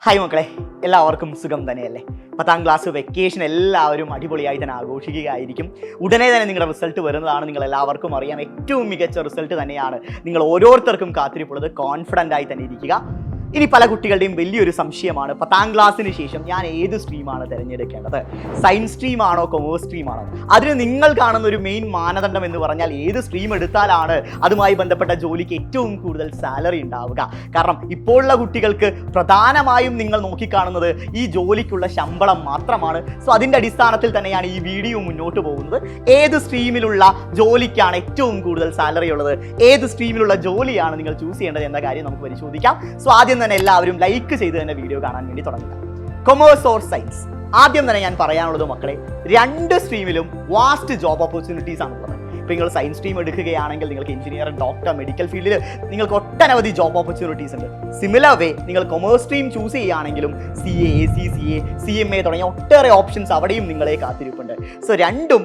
Hi മക്കളെ, എല്ലാവർക്കും സുഖം തന്നെയല്ലേ? 10ാം ക്ലാസ് വെക്കേഷൻ എല്ലാവരും അടിപൊളിയായി തന്നെ ആഘോഷിക്കുകയായിരിക്കും. ഉടനെ തന്നെ നിങ്ങളുടെ റിസൾട്ട് വരുന്നതാണ്. നിങ്ങൾ എല്ലാവർക്കും അറിയാം, ഏറ്റവും മികച്ച റിസൾട്ട് തന്നെയാണ് നിങ്ങൾ ഓരോരുത്തർക്കും കാത്തിരിപ്പുള്ളത്. കോൺഫിഡൻ്റ് ആയി തന്നെ ഇരിക്കുക. ഇനി പല കുട്ടികളുടെയും വലിയൊരു സംശയമാണ്, 10ാം ക്ലാസ്സിന് ശേഷം ഞാൻ ഏത് സ്ട്രീമാണ് തിരഞ്ഞെടുക്കേണ്ടത്? സയൻസ് സ്ട്രീമാണോ കൊമേഴ്സ് സ്ട്രീമാണോ? അതിന് നിങ്ങൾ കാണുന്ന ഒരു മെയിൻ മാനദണ്ഡം എന്ന് പറഞ്ഞാൽ ഏത് സ്ട്രീം എടുത്താലാണ് അതുമായി ബന്ധപ്പെട്ട ജോലിക്ക് ഏറ്റവും കൂടുതൽ സാലറി ഉണ്ടാവുക. കാരണം ഇപ്പോഴുള്ള കുട്ടികൾക്ക് പ്രധാനമായും നിങ്ങൾ നോക്കിക്കാണുന്നത് ഈ ജോലിക്കുള്ള ശമ്പളം മാത്രമാണ്. സോ അതിൻ്റെ അടിസ്ഥാനത്തിൽ തന്നെയാണ് ഈ വീഡിയോ മുന്നോട്ട് പോകുന്നത്. ഏത് സ്ട്രീമിലുള്ള ജോലിക്കാണ് ഏറ്റവും കൂടുതൽ സാലറി ഉള്ളത്, ഏത് സ്ട്രീമിലുള്ള ജോലിയാണ് നിങ്ങൾ ചൂസ് ചെയ്യേണ്ടത് എന്ന കാര്യം നമുക്ക് പരിശോധിക്കാം. സോ ആദ്യം തന്നെ എല്ലാവരും ലൈക്ക് ചെയ്ത് തന്നെ വീഡിയോ കാണാൻ വേണ്ടി തുടങ്ങുക. Commerce or science? ആദ്യം തന്നെ ഞാൻ പറയാനുള്ളത് മക്കളെ, രണ്ട് സ്ട്രീമിലും വാസ്റ്റ് ജോബ് ഓപ്പർച്യൂണിറ്റീസ് ആണുള്ളത്. ഇപ്പോൾ നിങ്ങൾ സയൻസ് സ്ട്രീം എടുക്കുകയാണെങ്കിൽ നിങ്ങൾക്ക് എഞ്ചിനീയർ, ഡോക്ടർ, മെഡിക്കൽ ഫീൽഡിൽ നിങ്ങൾക്ക് ഒട്ടനവധി ജോബ് ഓപ്പർച്യൂണിറ്റീസ് ഉണ്ട്. സിമിലർ വേ നിങ്ങൾ കൊമേഴ്സ് സ്ട്രീം ചൂസ് ചെയ്യുകയാണെങ്കിലും CA, ACCA, CMA തുടങ്ങിയ ഒട്ടേറെ ഓപ്ഷൻസ് അവിടെയും നിങ്ങളെ കാത്തിരിപ്പുണ്ട്. സോ രണ്ടും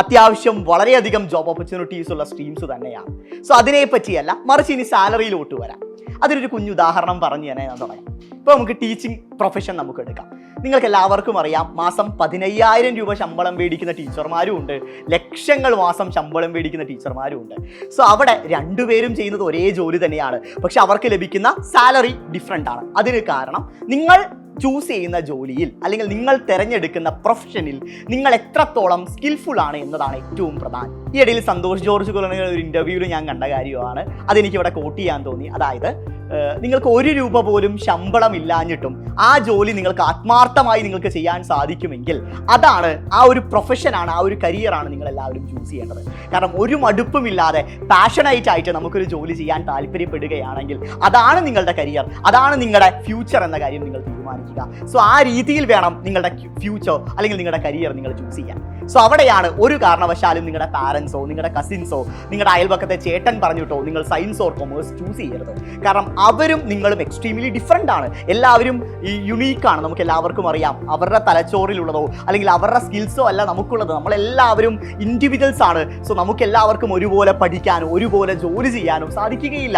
അത്യാവശ്യം വളരെയധികം ജോബ് ഓപ്പർച്യൂണിറ്റീസ് ഉള്ള സ്ട്രീംസ് തന്നെയാണ്. സോ അതിനെ പറ്റിയല്ല, മറിച്ച് ഇനി സാലറിയിലോട്ട് വരാം. അതിനൊരു കുഞ്ഞു ഉദാഹരണം പറഞ്ഞു തന്നെ ഞാൻ തുടങ്ങാം. ഇപ്പോൾ നമുക്ക് ടീച്ചിങ് പ്രൊഫഷൻ നമുക്ക് എടുക്കാം. നിങ്ങൾക്ക് എല്ലാവർക്കും അറിയാം, മാസം 15,000 രൂപ ശമ്പളം മേടിക്കുന്ന ടീച്ചർമാരും ഉണ്ട്, ലക്ഷങ്ങൾ മാസം ശമ്പളം മേടിക്കുന്ന ടീച്ചർമാരും ഉണ്ട്. സോ അവിടെ രണ്ടുപേരും ചെയ്യുന്നത് ഒരേ ജോലി തന്നെയാണ്, പക്ഷെ അവർക്ക് ലഭിക്കുന്ന സാലറി ഡിഫറെൻ്റ് ആണ്. അതിന് കാരണം നിങ്ങൾ ചൂസ് ചെയ്യുന്ന ജോലിയിൽ അല്ലെങ്കിൽ നിങ്ങൾ തിരഞ്ഞെടുക്കുന്ന പ്രൊഫഷനിൽ നിങ്ങൾ എത്രത്തോളം സ്കിൽഫുൾ ആണ് എന്നതാണ് ഏറ്റവും പ്രധാനം. ഈ ഇടയിൽ സന്തോഷ് ജോർജ് കുലയുടെ ഒരു ഇൻ്റർവ്യൂവിൽ ഞാൻ കണ്ട കാര്യമാണ്, അതെനിക്ക് ഇവിടെ കോട്ട് ചെയ്യാൻ തോന്നി. അതായത് നിങ്ങൾക്ക് 1 രൂപ പോലും ശമ്പളം ഇല്ലാഞ്ഞിട്ടും ആ ജോലി നിങ്ങൾക്ക് ആത്മാർത്ഥമായി നിങ്ങൾക്ക് ചെയ്യാൻ സാധിക്കുമെങ്കിൽ അതാണ് ആ ഒരു പ്രൊഫഷനാണ്, ആ ഒരു കരിയറാണ് നിങ്ങൾ എല്ലാവരും ചൂസ് ചെയ്യേണ്ടത്. കാരണം ഒരു മടുപ്പുമില്ലാതെ പാഷനേറ്റ് ആയിട്ട് നമുക്കൊരു ജോലി ചെയ്യാൻ താല്പര്യപ്പെടുകയാണെങ്കിൽ അതാണ് നിങ്ങളുടെ കരിയർ, അതാണ് നിങ്ങളുടെ ഫ്യൂച്ചർ എന്ന കാര്യം നിങ്ങൾ തീരുമാനിക്കുക. സോ ആ രീതിയിൽ വേണം നിങ്ങളുടെ ഫ്യൂച്ചർ അല്ലെങ്കിൽ നിങ്ങളുടെ കരിയർ നിങ്ങൾ ചൂസ് ചെയ്യാൻ. സോ അവിടെയാണ് ഒരു കാരണവശാലും നിങ്ങളുടെ പാരൻസോ നിങ്ങളുടെ കസിൻസോ നിങ്ങളുടെ അയൽപക്കത്തെ ചേട്ടൻ പറഞ്ഞിട്ടോ നിങ്ങൾ സയൻസ് ഓർ കൊമേഴ്സ് ചൂസ് ചെയ്യരുത്. കാരണം അവരും നിങ്ങളും എക്സ്ട്രീംലി ഡിഫറെൻ്റ് ആണ്. എല്ലാവരും യുണീക്കാണ്. നമുക്ക് എല്ലാവർക്കും അറിയാം, അവരുടെ തലച്ചോറിലുള്ളതോ അല്ലെങ്കിൽ അവരുടെ സ്കിൽസോ അല്ല നമുക്കുള്ളത്. നമ്മളെല്ലാവരും ഇൻഡിവിജ്വൽസ് ആണ്. സോ നമുക്ക് എല്ലാവർക്കും ഒരുപോലെ പഠിക്കാനോ ഒരുപോലെ ജോലി ചെയ്യാനോ സാധിക്കുകയില്ല.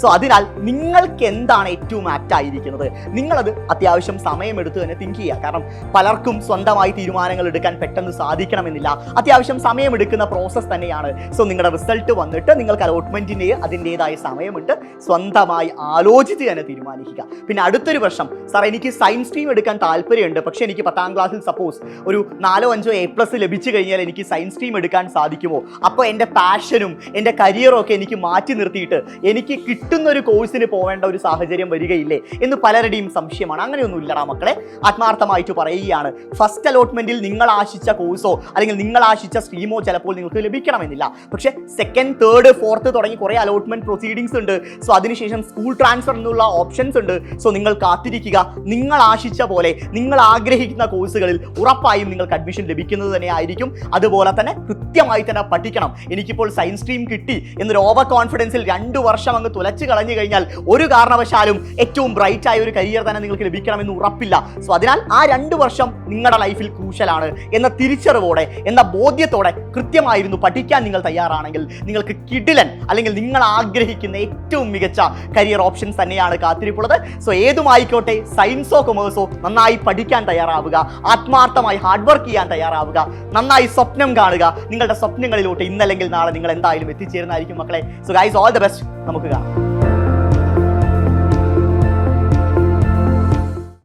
സോ അതിനാൽ നിങ്ങൾക്ക് എന്താണ് ഏറ്റവും ആപ്റ്റ് ആയിരിക്കുന്നത്, നിങ്ങളത് അത്യാവശ്യം സമയമെടുത്ത് തന്നെ തിങ്ക് ചെയ്യുക. കാരണം പലർക്കും സ്വന്തമായി തീരുമാനങ്ങൾ എടുക്കാൻ പെട്ടെന്ന് സാധിക്കണമെന്നില്ല, അത്യാവശ്യം സമയമെടുക്കുന്ന പ്രോസസ്സ് തന്നെയാണ്. സോ നിങ്ങളുടെ റിസൾട്ട് വന്നിട്ട് നിങ്ങൾക്ക് അലോട്ട്മെൻറ്റിന് അതിൻ്റേതായ സമയമുണ്ട്, സ്വന്തമായി ആലോചിച്ച് തന്നെ തീരുമാനിക്കുക. പിന്നെ അടുത്തൊരു വർഷം, സാർ എനിക്ക് സയൻസ് സ്ട്രീം എടുക്കാൻ താല്പര്യമുണ്ട്, പക്ഷേ എനിക്ക് 10ാം ക്ലാസ്സിൽ സപ്പോസ് ഒരു 4-5 A+ ലഭിച്ചു കഴിഞ്ഞാൽ എനിക്ക് സയൻസ് സ്ട്രീം എടുക്കാൻ സാധിക്കുമോ? അപ്പോൾ എൻ്റെ പാഷനും എൻ്റെ കരിയറും ഒക്കെ എനിക്ക് മാറ്റി നിർത്തിയിട്ട് എനിക്ക് കിട്ടുന്നൊരു കോഴ്സിന് പോവേണ്ട ഒരു സാഹചര്യം വരികയില്ലേ എന്ന് പലരുടെയും സംശയമാണ്. അങ്ങനെയൊന്നും ഇല്ലടാ മക്കളെ, ആത്മാർത്ഥമായിട്ട് പറയുകയാണ്. ഫസ്റ്റ് അലോട്ട്മെൻറ്റിൽ നിങ്ങൾ ആശിച്ച കോഴ്സോ അല്ലെങ്കിൽ നിങ്ങൾ ആശിച്ച സ്ട്രീമോ ചിലപ്പോൾ നിങ്ങൾക്ക് ലഭിക്കണമെന്നില്ല. പക്ഷേ 2nd, 3rd, 4th തുടങ്ങി കുറേ അലോട്ട്മെൻറ്റ് പ്രൊസീഡിങ്സ് ഉണ്ട്. സോ അതിനുശേഷം സ്കൂൾ ട്രാൻസ്ഫർ എന്നുള്ള ഓപ്ഷൻസ് ഉണ്ട്. സോ നിങ്ങൾ കാത്തിരിക്കുക. നിങ്ങൾ ആശിച്ച പോലെ നിങ്ങൾ ആഗ്രഹിക്കുന്ന കോഴ്സുകളിൽ ഉറപ്പായും നിങ്ങൾക്ക് അഡ്മിഷൻ ലഭിക്കുന്നത് തന്നെ ആയിരിക്കും. അതുപോലെ തന്നെ കൃത്യമായി തന്നെ പഠിക്കണം. എനിക്കിപ്പോൾ സയൻസ് സ്ട്രീം കിട്ടി എന്നൊരു ഓവർ കോൺഫിഡൻസിൽ 2 വർഷം അങ്ങ് തുലച്ച് കളഞ്ഞു കഴിഞ്ഞാൽ ഒരു കാരണവശാലും ഏറ്റവും ബ്രൈറ്റ് ആയ ഒരു കരിയർ തന്നെ നിങ്ങൾക്ക് ലഭിക്കണമെന്ന് ഉറപ്പില്ല. സോ അതിനാൽ ആ 2 വർഷം നിങ്ങളുടെ ലൈഫിൽ ക്രൂഷ്യലാണ് എന്ന തിരിച്ചറിവോടെ, എന്ന ബോധ്യത്തോടെ കൃത്യമായിരുന്നു പഠിക്കാൻ നിങ്ങൾ തയ്യാറാണെങ്കിൽ നിങ്ങൾക്ക് കിടിലൻ അല്ലെങ്കിൽ നിങ്ങൾ ആഗ്രഹിക്കുന്ന ഏറ്റവും മികച്ച കരിയർ ഓപ്ഷൻസ് തന്നെയാണ് കാത്തിരിപ്പുള്ളത്. സോ ഏതുമായിക്കോട്ടെ, സയൻസോ കൊമേഴ്സോ, നന്നായി പഠിക്കാൻ തയ്യാറാവുക, ആത്മാർത്ഥമായി ഹാർഡ് വർക്ക് ചെയ്യാൻ തയ്യാറാവുക, നന്നായി സ്വപ്നം കാണുക. നിങ്ങളുടെ സ്വപ്നങ്ങളിലോട്ട് ഇന്നല്ലെങ്കിൽ നാളെ നിങ്ങൾ എന്തായാലും എത്തിച്ചേരുന്നതായിരിക്കും മക്കളെ. So guys, all the best. നമുക്ക് കാണാം.